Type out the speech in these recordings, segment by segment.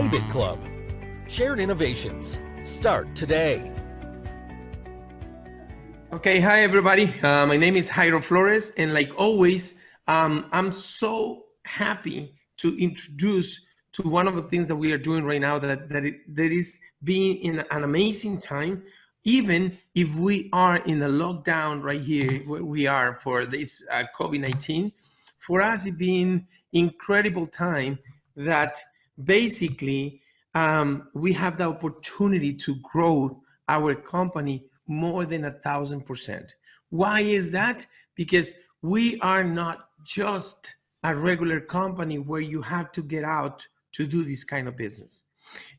PayBit Club. Shared innovations. Start today. Okay, hi everybody. My name is Jairo Flores, and like always, I'm so happy to introduce to one of the things that we are doing right now that is being in an amazing time, even if we are in a lockdown right here where we are for this COVID-19. For us, it being incredible time that basically we have the opportunity to grow our company more than 1,000%. Why is that? Because we are not just a regular company where you have to get out to do this kind of business.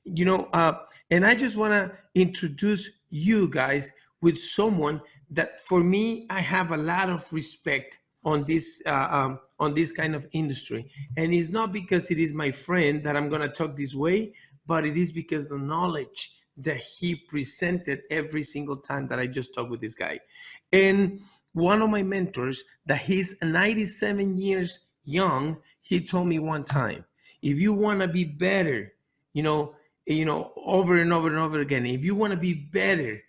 And I just want to introduce you guys with someone that, for me, I have a lot of respect on this kind of industry. And it's not because it is my friend that I'm going to talk this way, but it is because the knowledge that he presented every single time that I just talked with this guy. And one of my mentors, that he's 97 years young, he told me one time, if you want to be better, over and over and over again, if you want to be better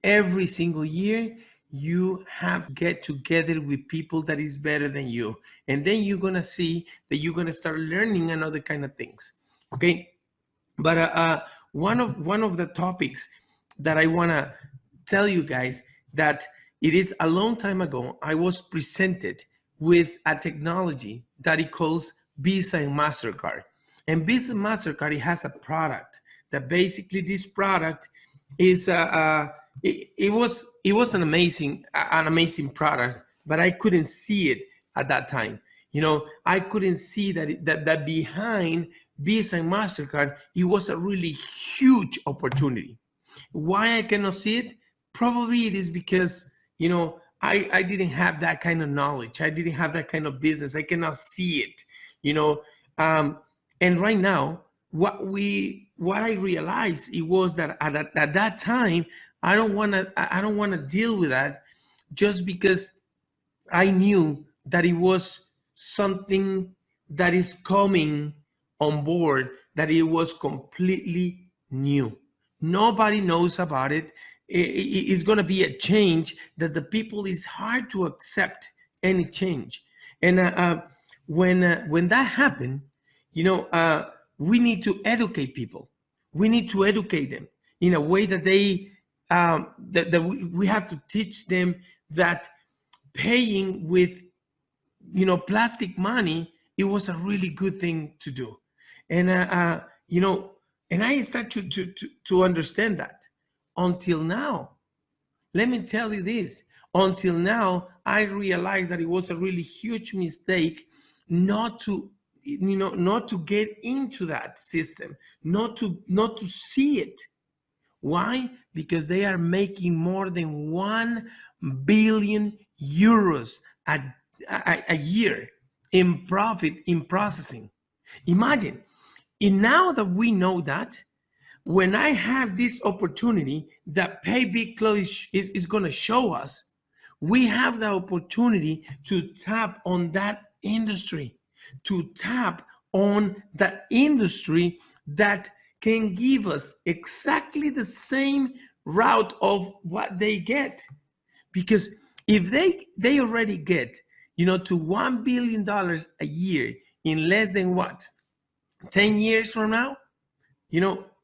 every single year, you have to get together with people that is better than you. And then you're going to see that you're going to start learning another kind of things. Okay. But one of the topics that I want to tell you guys, that it is a long time ago, I was presented with a technology that it calls Visa and MasterCard. And Visa and MasterCard, it has a product that basically, this product is it was an amazing product, but I couldn't see it at that time. I couldn't see that behind Visa and MasterCard, it was a really huge opportunity. Why I cannot see it? Probably it is because, I didn't have that kind of knowledge. I didn't have that kind of business. I cannot see it, and right now, what I realized, it was that at that time, I don't want to deal with that, just because I knew that it was something that is coming on board, that it was completely new. Nobody knows about it. It's going to be a change that the people, is hard to accept any change. And when that happened, we need to educate people. We need to educate them in a way that they that we have to teach them that paying with plastic money, it was a really good thing to do. And and I start to understand that. Until now, let me tell you this, until now, I realized that it was a really huge mistake not to get into that system, not to see it. Why? Because they are making more than 1 billion euros a year in profit in processing. Imagine. And now that we know that, when I have this opportunity that PayBit Club is going to show us, we have the opportunity to tap on that industry, to tap on the industry that can give us exactly the same route of what they get. Because if they already get, to $1 billion a year in less than 10 years from now,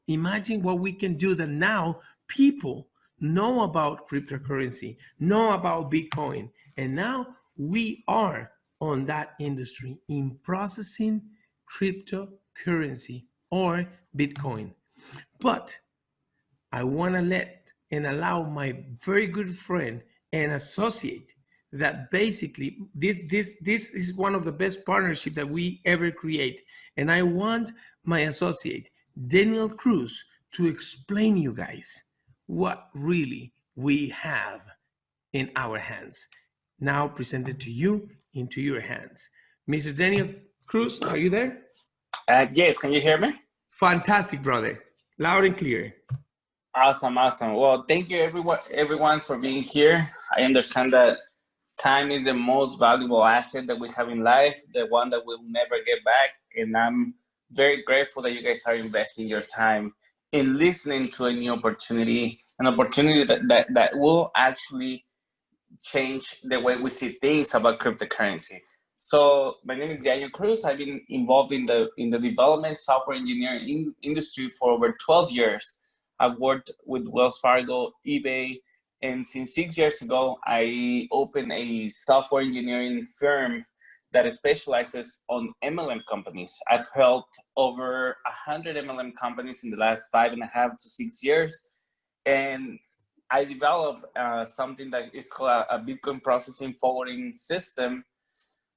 imagine what we can do, that now people know about cryptocurrency, know about Bitcoin, and now we are on that industry in processing cryptocurrency or Bitcoin. But I want to let and allow my very good friend and associate, that basically this is one of the best partnerships that we ever create. And I want my associate, Daniel Cruz, to explain you guys what really we have in our hands. Now presented to you, into your hands. Mr. Daniel Cruz, are you there? Yes, can you hear me? Fantastic, brother. Loud and clear. Awesome. Well, thank you everyone for being here. I understand that time is the most valuable asset that we have in life, the one that we'll never get back. And I'm very grateful that you guys are investing your time in listening to a new opportunity, an opportunity that will actually change the way we see things about cryptocurrency. So my name is Jairo Cruz. I've been involved in the development software engineering industry for over 12 years. I've worked with Wells Fargo, eBay, and since 6 years ago, I opened a software engineering firm that specializes on MLM companies. I've helped over 100 MLM companies in the last 5.5 to 6 years. And I developed something that is called a Bitcoin processing forwarding system,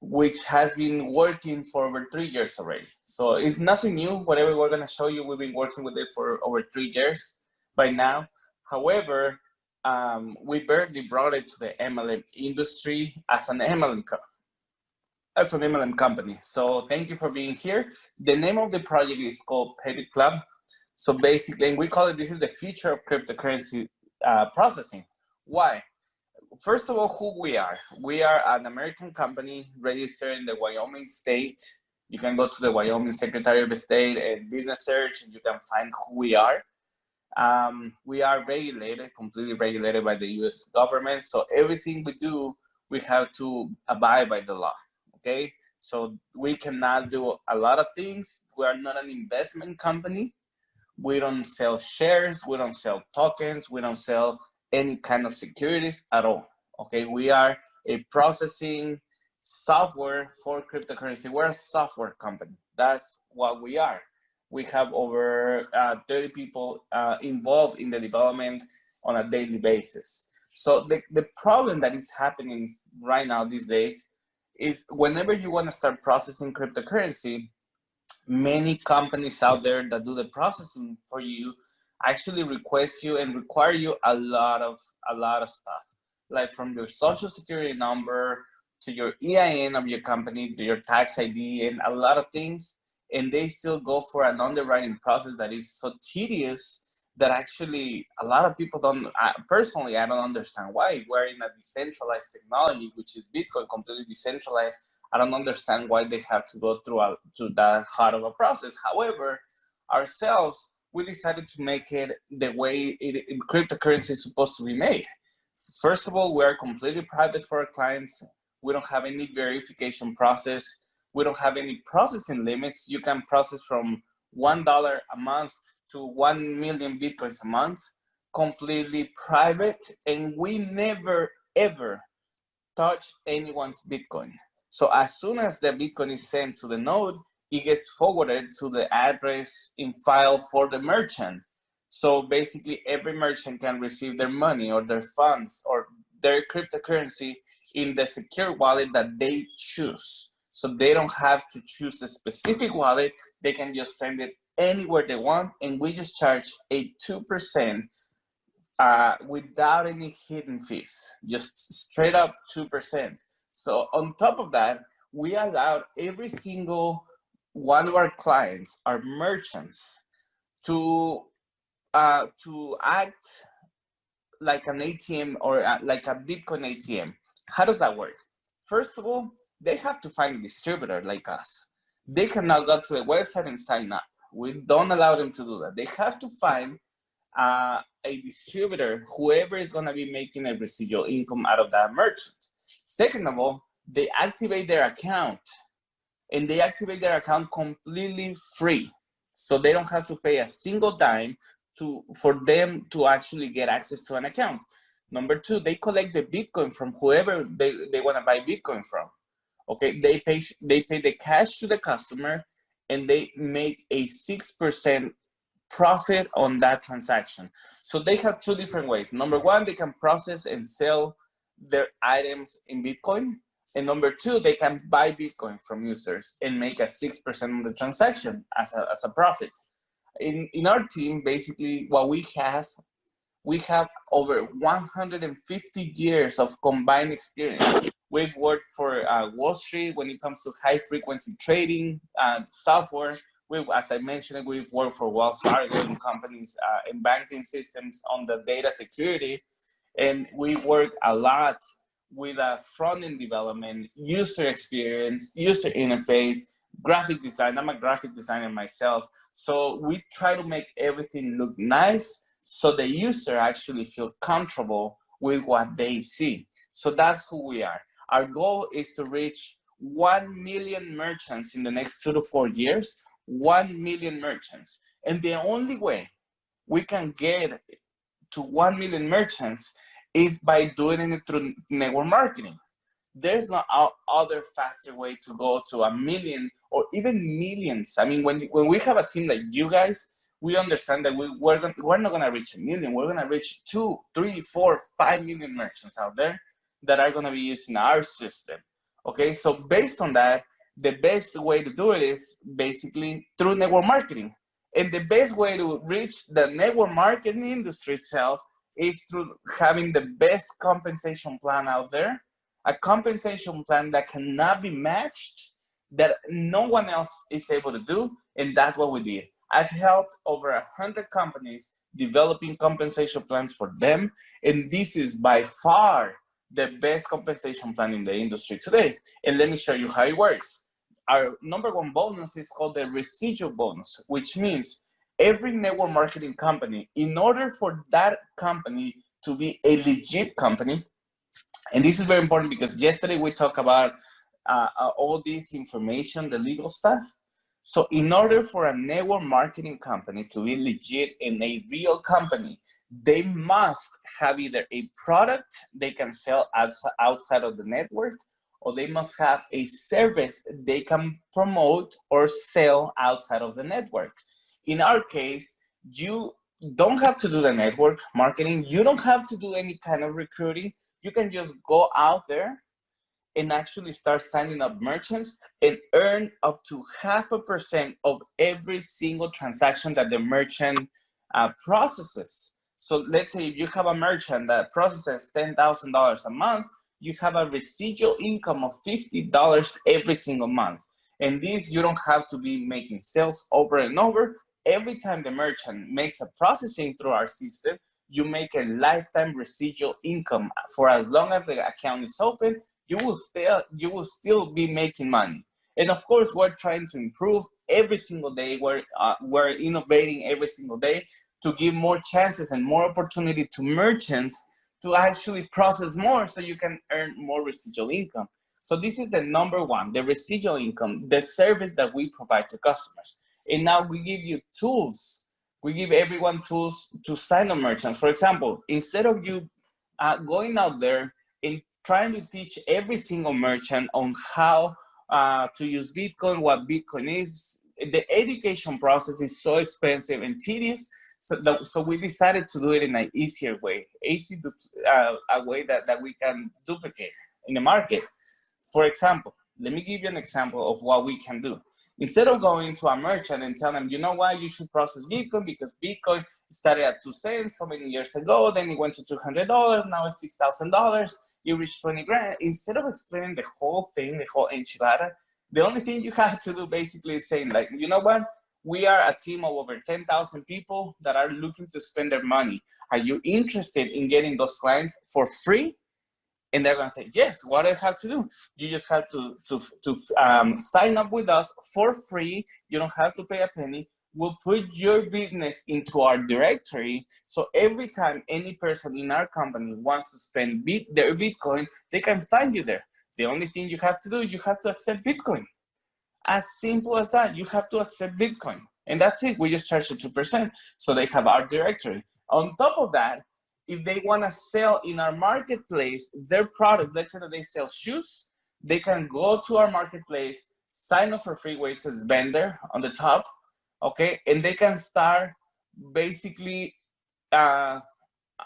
which has been working for over 3 years already. So it's nothing new. Whatever we're going to show you, we've been working with it for over 3 years by now. However, we barely brought it to the MLM industry as an MLM company. So thank you for being here. The name of the project is called PayBit Club. So basically, and we call it, this is the future of cryptocurrency processing. Why? First of all, who we are. We are an American company registered in the Wyoming state. You can go to the Wyoming Secretary of State and business search, and you can find who we are. We are regulated, completely regulated by the US government. So everything we do, we have to abide by the law, okay? So we cannot do a lot of things. We are not an investment company. We don't sell shares, we don't sell tokens, we don't sell any kind of securities at all, okay? We are a processing software for cryptocurrency. We're a software company. That's what we are. We have over 30 people involved in the development on a daily basis. So the problem that is happening right now these days is whenever you want to start processing cryptocurrency, many companies out there that do the processing for you actually request you and require you a lot of stuff, like from your social security number to your EIN of your company to your tax ID and a lot of things. And they still go for an underwriting process that is so tedious that actually a lot of people don't, personally, I don't understand why. We're in a decentralized technology, which is Bitcoin, completely decentralized. I don't understand why they have to go through that hard of a process. However, ourselves, we decided to make it the way cryptocurrency is supposed to be made. First of all, we're completely private for our clients. We don't have any verification process. We don't have any processing limits. You can process from $1 a month to 1 million Bitcoins a month, completely private, and we never, ever touch anyone's Bitcoin. So as soon as the Bitcoin is sent to the node, it gets forwarded to the address in file for the merchant. So basically every merchant can receive their money or their funds or their cryptocurrency in the secure wallet that they choose. So they don't have to choose a specific wallet. They can just send it anywhere they want, and we just charge a 2% without any hidden fees, just straight up 2%. So on top of that, we allowed every single one of our clients, our merchants, to act like an ATM or like a Bitcoin ATM. How does that work? First of all, they have to find a distributor like us. They cannot go to a website and sign up. We don't allow them to do that. They have to find a distributor, whoever is going to be making a residual income out of that merchant. Second of all, they activate their account, and they activate their account completely free. So they don't have to pay a single dime for them to actually get access to an account. Number two, they collect the Bitcoin from whoever they want to buy Bitcoin from. Okay, they pay the cash to the customer, and they make a 6% profit on that transaction. So they have two different ways. Number one, they can process and sell their items in Bitcoin. And number two, they can buy Bitcoin from users and make a 6% on the transaction as a profit. In our team, basically what we have over 150 years of combined experience. We've worked for Wall Street when it comes to high frequency trading software. As I mentioned, we've worked for Wells Fargo and companies in banking systems on the data security. And we work a lot with front-end development, user experience, user interface, graphic design. I'm a graphic designer myself. So we try to make everything look nice so the user actually feel comfortable with what they see. So that's who we are. Our goal is to reach 1 million merchants in the next 2 to 4 years, 1 million merchants. And the only way we can get to 1 million merchants is by doing it through network marketing. There's no other faster way to go to 1 million or even millions. I mean, when we have a team like you guys, we understand that we're not gonna reach 1 million. We're gonna reach 2, 3, 4, 5 million merchants out there that are gonna be using our system. Okay, so based on that, the best way to do it is basically through network marketing. And the best way to reach the network marketing industry itself is through having the best compensation plan out there, a compensation plan that cannot be matched, that no one else is able to do, and that's what we did. I've helped over 100 companies developing compensation plans for them, and this is by far the best compensation plan in the industry today. And let me show you how it works. Our number one bonus is called the residual bonus, which means every network marketing company, in order for that company to be a legit company, and this is very important because yesterday we talked about all this information, the legal stuff. So in order for a network marketing company to be legit and a real company, they must have either a product they can sell outside of the network, or they must have a service they can promote or sell outside of the network. In our case, you don't have to do the network marketing. You don't have to do any kind of recruiting. You can just go out there and actually start signing up merchants and earn up to 0.5% of every single transaction that the merchant processes. So let's say if you have a merchant that processes $10,000 a month, you have a residual income of $50 every single month. And this, you don't have to be making sales over and over. Every time the merchant makes a processing through our system, you make a lifetime residual income. For as long as the account is open, you will still be making money. And of course, we're trying to improve every single day. We're innovating every single day to give more chances and more opportunity to merchants to actually process more so you can earn more residual income. So this is the number one, the residual income, the service that we provide to customers. And now we give you tools. We give everyone tools to sign up merchants. For example, instead of you going out there and trying to teach every single merchant on how to use Bitcoin, what Bitcoin is, the education process is so expensive and tedious. So we decided to do it in an easier way, a way that we can duplicate in the market. For example, let me give you an example of what we can do. Instead of going to a merchant and tell them, you know what, you should process Bitcoin because Bitcoin started at 2 cents so many years ago, then it went to $200, now it's $6,000, you reach 20 grand. Instead of explaining the whole thing, the whole enchilada, the only thing you have to do basically is saying like, you know what, we are a team of over 10,000 people that are looking to spend their money. Are you interested in getting those clients for free? And they're gonna say, yes, what do I have to do? You just have to sign up with us for free. You don't have to pay a penny. We'll put your business into our directory. So every time any person in our company wants to spend their Bitcoin, they can find you there. The only thing you have to do, you have to accept Bitcoin. As simple as that, you have to accept Bitcoin. And that's it, we just charge you 2%. So they have our directory. On top of that, if they want to sell in our marketplace their product, let's say that they sell shoes, they can go to our marketplace, sign up for free where it says vendor on the top, okay? And they can start basically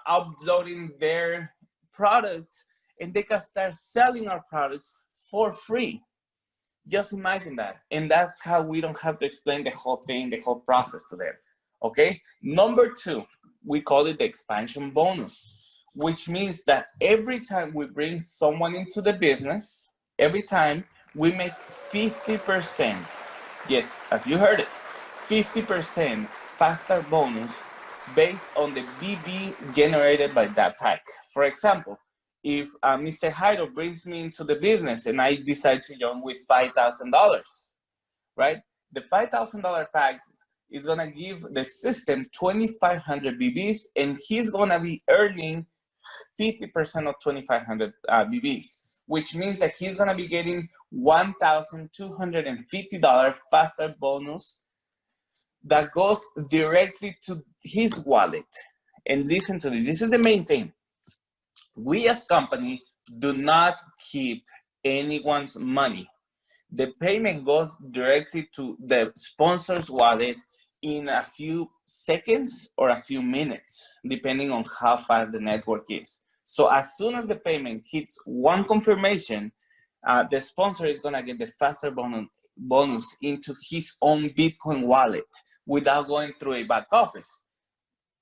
uploading their products and they can start selling our products for free. Just imagine that. And that's how we don't have to explain the whole thing, the whole process to them, okay? Number two, we call it the expansion bonus, which means that every time we bring someone into the business, every time we make 50%, yes, as you heard it, 50% faster bonus based on the BB generated by that pack. For example, if Mr. Jairo brings me into the business and I decide to join with $5,000, right? The $5,000 pack is gonna give the system 2,500 BBs, and he's gonna be earning 50% of 2,500 BBs, which means that he's gonna be getting $1,250 faster bonus that goes directly to his wallet. And listen to this, this is the main thing. We as company do not keep anyone's money. The payment goes directly to the sponsor's wallet in a few seconds or a few minutes, depending on how fast the network is. So as soon as the payment hits one confirmation, the sponsor is gonna get the faster bonus into his own Bitcoin wallet without going through a back office.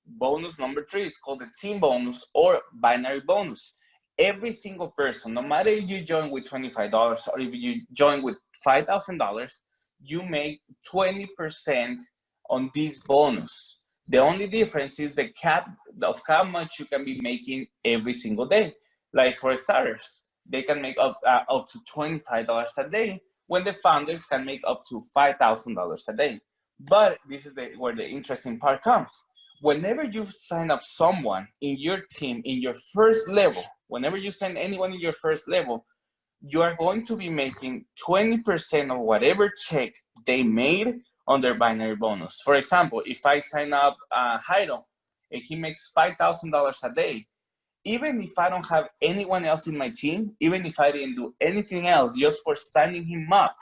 Bonus number 3 is called the team bonus or binary bonus. Every single person, no matter if you join with $25 or if you join with $5,000, you make 20% on this bonus. The only difference is the cap of how much you can be making every single day. Like for starters, they can make up to $25 a day, when the founders can make up to $5,000 a day. But this is where the interesting part comes. Whenever you sign up someone in your team, in your first level, whenever you send anyone in your first level, you are going to be making 20% of whatever check they made on their binary bonus. For example, if I sign up Jairo and he makes $5,000 a day, even if I don't have anyone else in my team, even if I didn't do anything else, just for signing him up,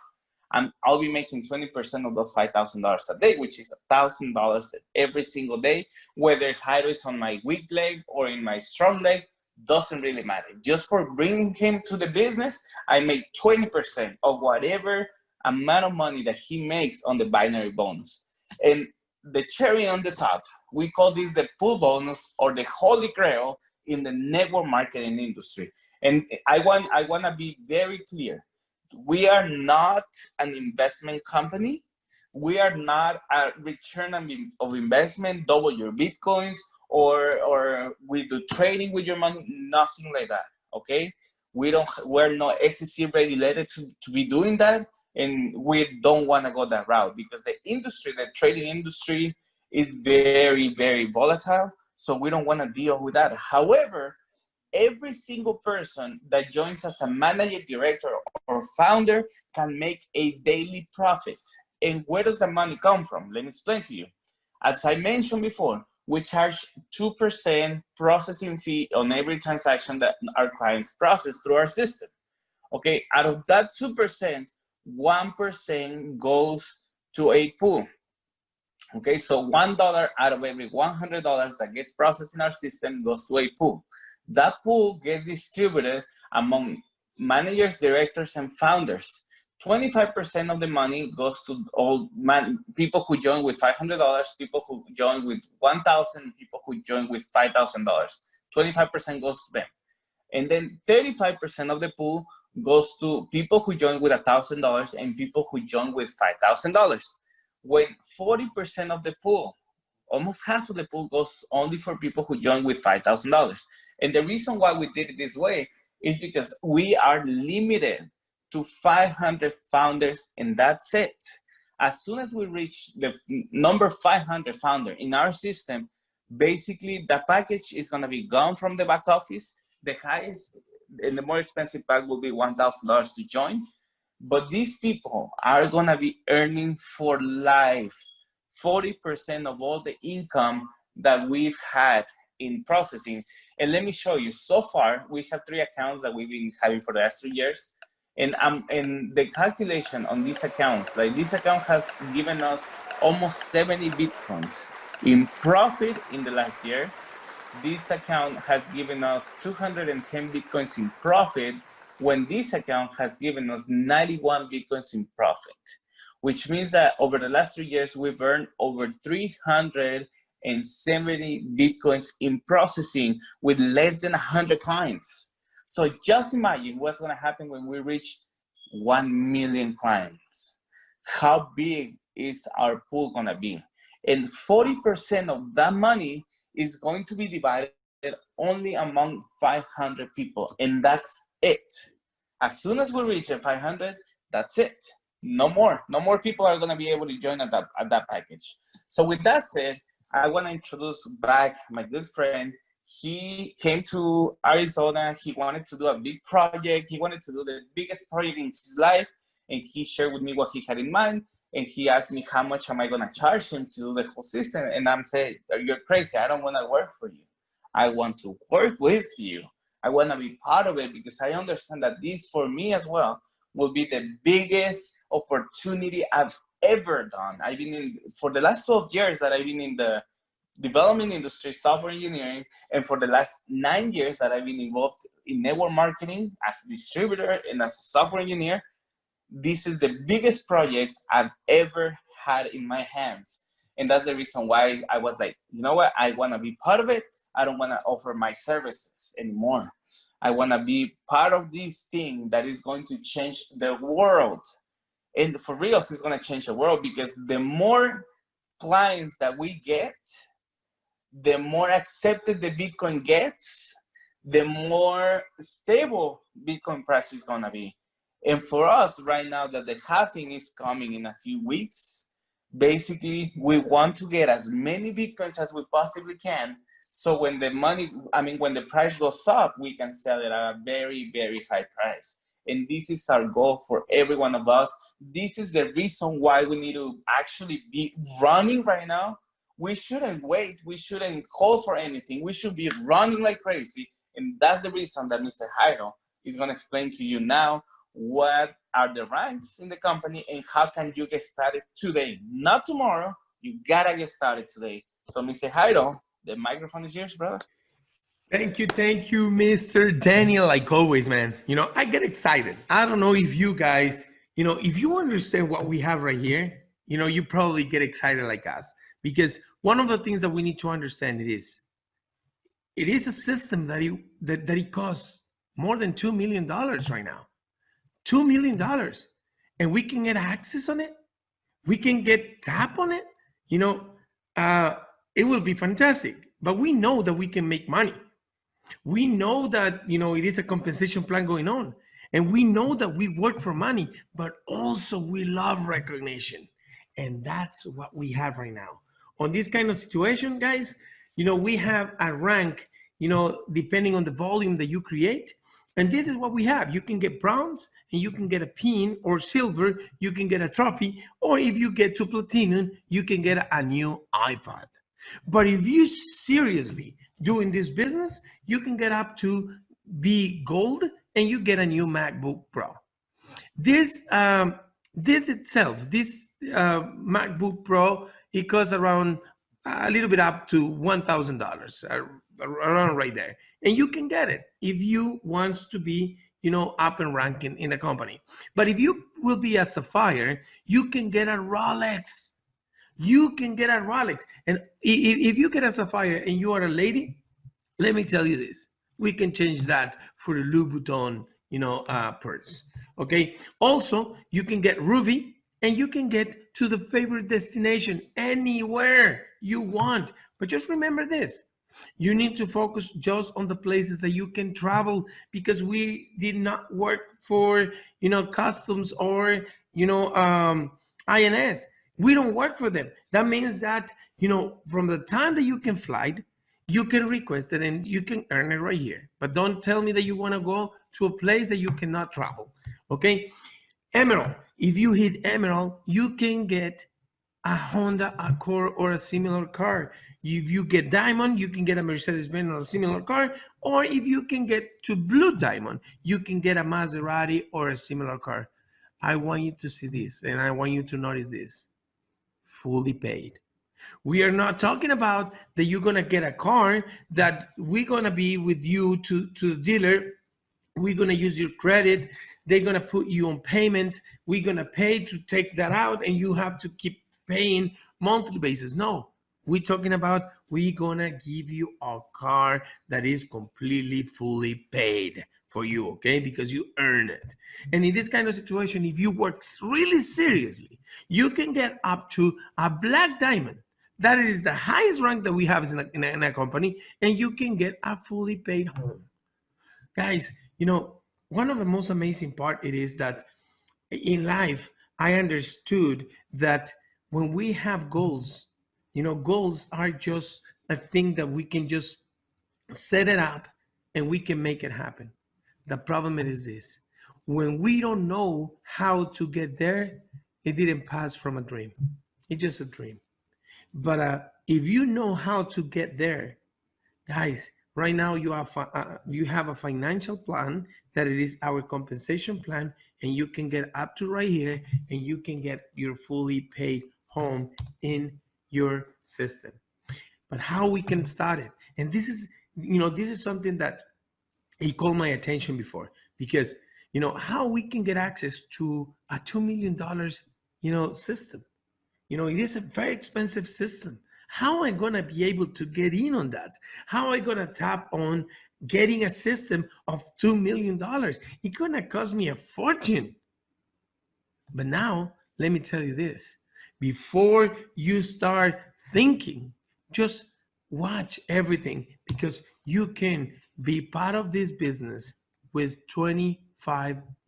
I'll be making 20% of those $5,000 a day, which is $1,000 every single day. Whether Jairo is on my weak leg or in my strong leg, doesn't really matter. Just for bringing him to the business, I make 20% of whatever amount of money that he makes on the binary bonus. And the cherry on the top, we call this the pool bonus or the holy grail in the network marketing industry. And I want to be very clear. We are not an investment company. We are not a return of investment, double your Bitcoins, or we do trading with your money, nothing like that, okay? We're not SEC regulated to be doing that, and we don't want to go that route because the trading industry is very, very volatile, so we don't want to deal with that. However, every single person that joins as a manager, director, or founder can make a daily profit. And where does the money come from? Let me explain to you. As I mentioned before, we charge 2% processing fee on every transaction that our clients process through our system. Okay, out of that 2%, 1% goes to a pool. Okay, so $1 out of every $100 that gets processed in our system goes to a pool. That pool gets distributed among managers, directors, and founders. 25% of the money goes to all people who join with $500, people who join with $1,000, people who join with $5,000. 25% goes to them. And then 35% of the pool goes to people who join with $1,000 and people who join with $5,000. When 40% of the pool, almost half of the pool, goes only for people who join with $5,000. And the reason why we did it this way is because we are limited to 500 founders, and that's it. As soon as we reach the number 500 founder in our system, basically the package is going to be gone from the back office. The highest and the more expensive pack will be $1,000 to join. But these people are going to be earning for life 40% of all the income that we've had in processing. And let me show you, so far, we have 3 accounts that we've been having for the last 3 years. And the calculation on these accounts, like this account has given us almost 70 Bitcoins in profit in the last year. This account has given us 210 Bitcoins in profit, when this account has given us 91 Bitcoins in profit, which means that over the last 3 years, we've earned over 370 Bitcoins in processing with less than 100 clients. So just imagine what's going to happen when we reach 1 million clients. How big is our pool going to be? And 40% of that money is going to be divided only among 500 people, and that's it. As soon as we reach 500, that's it. No more people are going to be able to join at that package. So with that said, I want to introduce back my good friend. He came to Arizona. He wanted to do a big project. He wanted to do the biggest project in his life, and he shared with me what he had in mind. And he asked me, how much am I going to charge him to do the whole system? And I'm saying, you're crazy. I don't want to work for you. I want to work with you. I want to be part of it, because I understand that this, for me as well, will be the biggest opportunity I've ever done. I've been in, for the last 12 years that I've been in the development industry, software engineering, and for the last 9 years that I've been involved in network marketing as a distributor and as a software engineer, this is the biggest project I've ever had in my hands. And that's the reason why I was like, you know what? I want to be part of it. I don't want to offer my services anymore. I want to be part of this thing that is going to change the world. And for real, it's going to change the world, because the more clients that we get, the more accepted the Bitcoin gets, the more stable Bitcoin price is going to be. And for us right now that the halving is coming in a few weeks, basically we want to get as many Bitcoins as we possibly can. So when when the price goes up, we can sell it at a very, very high price. And this is our goal for every one of us. This is the reason why we need to actually be running right now. We shouldn't wait. We shouldn't hold for anything. We should be running like crazy. And that's the reason that Mr. Jairo is going to explain to you now what are the ranks in the company and how can you get started today, not tomorrow. You got to get started today. So Mr. Jairo, the microphone is yours, brother. Thank you, Mr. Daniel. Like always, man. I get excited. I don't know if you guys, if you understand what we have right here, you probably get excited like us. Because one of the things that we need to understand it is a system that it costs more than $2 million right now. $2 million. And we can get access on it. We can get tap on it. It will be fantastic. But we know that we can make money. We know that, it is a compensation plan going on. And we know that we work for money, but also we love recognition. And that's what we have right now. On this kind of situation, guys, we have a rank, depending on the volume that you create. And this is what we have. You can get bronze and you can get a pin, or silver, you can get a trophy, or if you get to platinum, you can get a new iPod. But if you seriously doing this business, you can get up to be gold and you get a new MacBook Pro. This MacBook Pro, it costs around a little bit up to $1,000, around right there. And you can get it if you want to be, up and ranking in a company. But if you will be a Sapphire, you can get a Rolex. You can get a Rolex. And if you get a Sapphire and you are a lady, let me tell you this. We can change that for the Louis Vuitton, purse. Okay. Also, you can get Ruby and you can get to the favorite destination anywhere you want. But just remember this. You need to focus just on the places that you can travel, because we did not work for, customs or, INS. We don't work for them. That means that, from the time that you can fly, you can request it and you can earn it right here. But don't tell me that you want to go to a place that you cannot travel. Okay. Emerald. If you hit Emerald, you can get a Honda Accord or a similar car. If you get Diamond, you can get a Mercedes-Benz or a similar car. Or if you can get to Blue Diamond, you can get a Maserati or a similar car. I want you to see this, and I want you to notice this. Fully paid. We are not talking about that you're going to get a car that we're going to be with you to the dealer. We're going to use your credit. They're going to put you on payment. We're going to pay to take that out, and you have to keep paying monthly basis. No, we're talking about we're going to give you a car that is completely fully paid for you, okay? Because you earn it. And in this kind of situation, if you work really seriously, you can get up to a Black Diamond. That is the highest rank that we have in a company, and you can get a fully paid home. Guys, one of the most amazing part it is that in life, I understood that when we have goals, goals are just a thing that we can just set it up and we can make it happen. The problem is this: when we don't know how to get there, it didn't pass from a dream. It's just a dream. But if you know how to get there, guys, right now you have a financial plan that it is our compensation plan, and you can get up to right here, and you can get your fully paid home in your system. But how we can start it? And this is something that it called my attention before, because how we can get access to a $2 million system. It is a very expensive system. How am I going to be able to get in on that? How am I going to tap on getting a system of $2 million? It's going to cost me a fortune. But now, let me tell you this. Before you start thinking, just watch everything, because you can be part of this business with $25.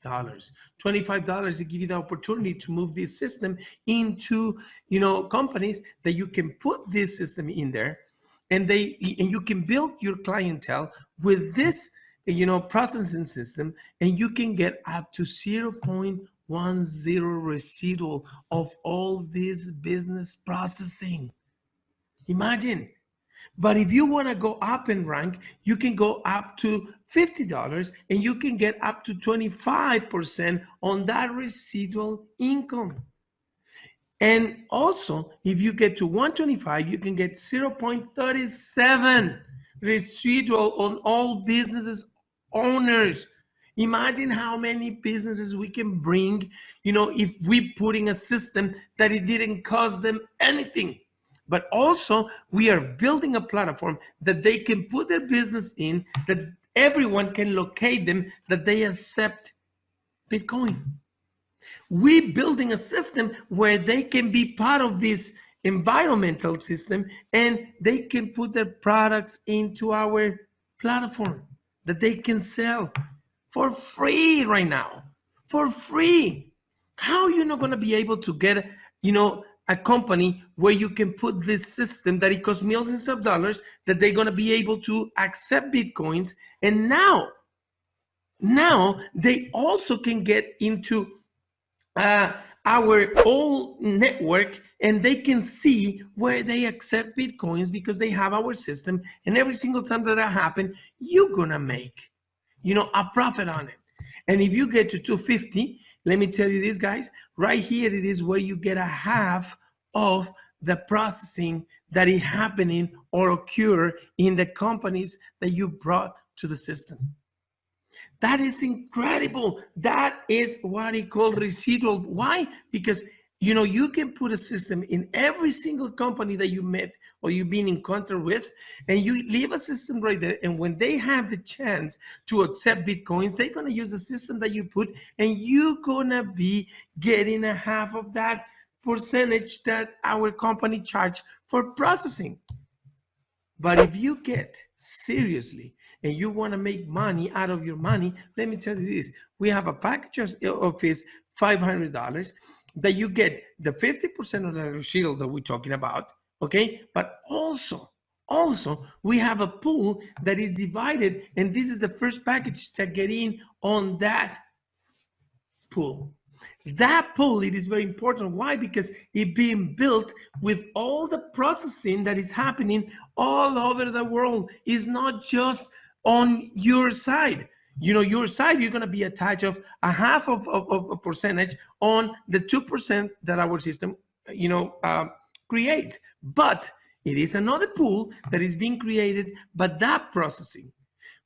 $25 to give you the opportunity to move this system into, companies that you can put this system in there, and you can build your clientele with this, processing system, and you can get up to 0.10 residual of all this business processing. Imagine. But if you want to go up in rank, you can go up to $50, and you can get up to 25% on that residual income. And also, if you get to 125, you can get 0.37 residual on all businesses owners. Imagine how many businesses we can bring, if we put in a system that it didn't cost them anything. But also, we are building a platform that they can put their business in, that everyone can locate them, that they accept Bitcoin. We building a system where they can be part of this environmental system, and they can put their products into our platform that they can sell for free right now. For free. How are you not going to be able to get, a company where you can put this system that it costs millions of dollars, that they're going to be able to accept Bitcoins, and now they also can get into our whole network, and they can see where they accept Bitcoins, because they have our system, and every single time that happens, you're gonna make a profit on it. And if you get to 250, let me tell you this, guys, right here it is where you get a half of the processing that is happening or occur in the companies that you brought to the system. That is incredible. That is what it called residual. Why? Because you can put a system in every single company that you met or you've been in contact with, and you leave a system right there. And when they have the chance to accept Bitcoins, they're going to use the system that you put, and you're going to be getting a half of that percentage that our company charge for processing. But if you get seriously and you want to make money out of your money, let me tell you this. We have a package of this $500 that you get the 50% of the shield that we're talking about, okay? But also, we have a pool that is divided, and this is the first package that get in on that pool. That pool, it is very important. Why? Because it's being built with all the processing that is happening all over the world. It's not just on your side. Your side, you're going to be attached of a half of a percentage on the 2% that our system, create. But it is another pool that is being created by that processing.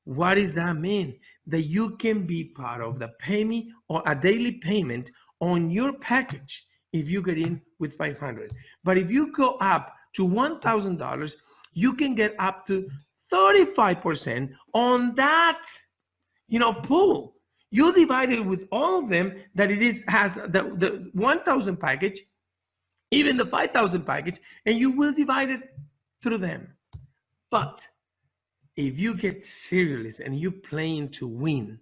What does that mean? That you can be part of the payment or a daily payment on your package if you get in with 500. But if you go up to $1,000, you can get up to 35% on that, pool. You divide it with all of them that has the 1,000 package, even the 5,000 package, and you will divide it through them. But if you get serious and you playing to win,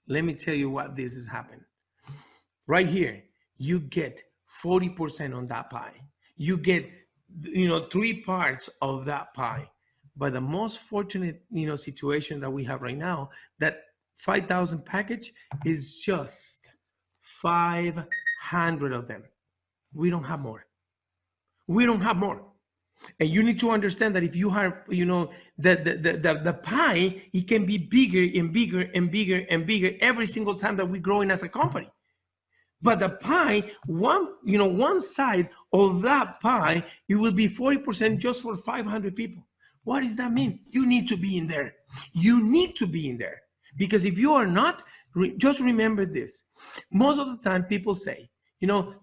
let me tell you what this has happened. Right here, you get 40% on that pie. You get, 3 parts of that pie. But the most fortunate, situation that we have right now, that 5,000 package is just 500 of them. We don't have more. We don't have more. And you need to understand that if you have, the pie, it can be bigger and bigger and bigger and bigger every single time that we're growing as a company. But the pie, one side of that pie, it will be 40% just for 500 people. What does that mean? You need to be in there. You need to be in there. Because if you are not, just remember this. Most of the time people say,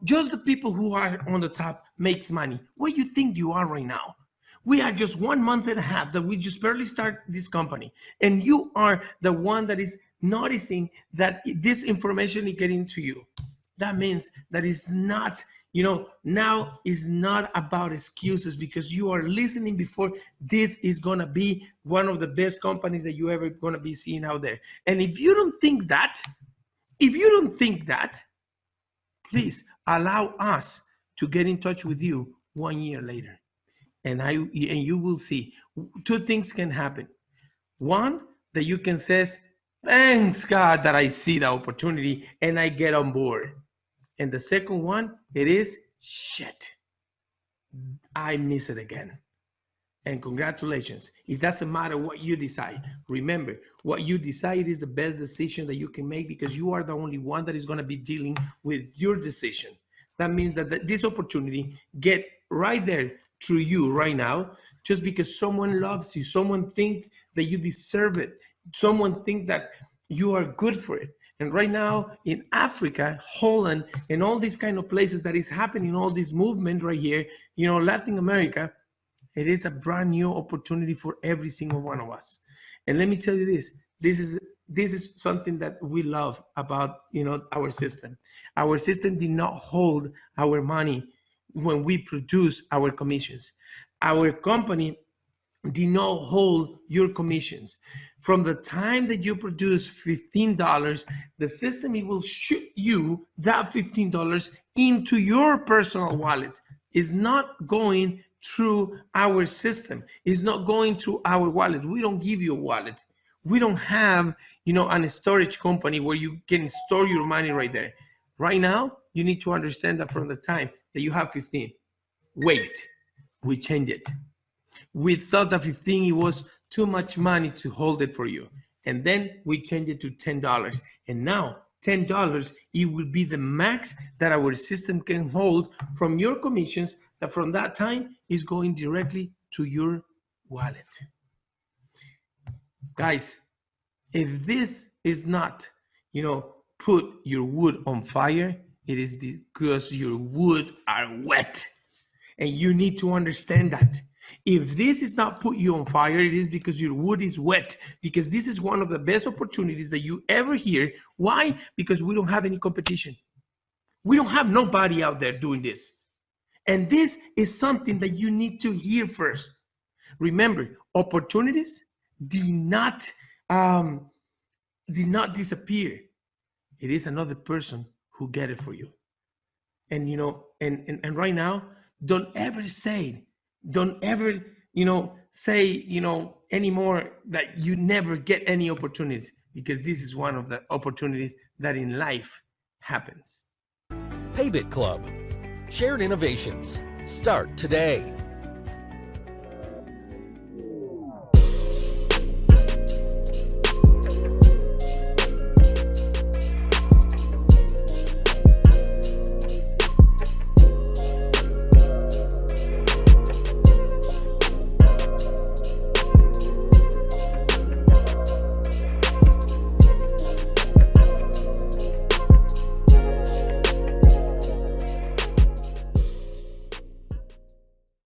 just the people who are on the top makes money. Where you think you are right now? We are just 1 month and a half that we just barely start this company. And you are the one that is noticing that this information is getting to you. That means that it's not, now is not about excuses, because you are listening before this is going to be one of the best companies that you ever going to be seeing out there. And if you don't think that, please allow us to get in touch with you 1 year later. And you will see 2 things can happen. One, that you can say, thanks God that I see the opportunity and I get on board. And the second one, it is, shit, I miss it again. And congratulations. It doesn't matter what you decide. Remember, what you decide is the best decision that you can make, because you are the only one that is going to be dealing with your decision. That means that this opportunity get right there through you right now, just because someone loves you, someone thinks that you deserve it, someone thinks that you are good for it. And right now in Africa, Holland, and all these kind of places that is happening, all this movement right here, Latin America, it is a brand new opportunity for every single one of us. And let me tell you this is something that we love about, our system. Our system did not hold our money when we produce our commissions. Our company did not hold your commissions. From the time that you produce $15, the system, it will shoot you that $15 into your personal wallet. It's not going through our system. It's not going through our wallet. We don't give you a wallet. We don't have, a storage company where you can store your money right there. Right now, you need to understand that from the time that you have 15, wait, we changed it. We thought that 15, it was too much money to hold it for you. And then we changed it to $10. And now $10, it will be the max that our system can hold from your commissions, that from that time is going directly to your wallet. Guys, if this is not, put your wood on fire, it is because your wood are wet. And you need to understand that. If this is not put you on fire, it is because your wood is wet, because this is one of the best opportunities that you ever hear. Why? Because we don't have any competition. We don't have nobody out there doing this. And this is something that you need to hear first. Remember, opportunities did not disappear. It is another person who get it for you. And, and right now, don't ever say anymore that you never get any opportunities, because this is one of the opportunities that in life happens. PayBit Club. Shared innovations. Start today.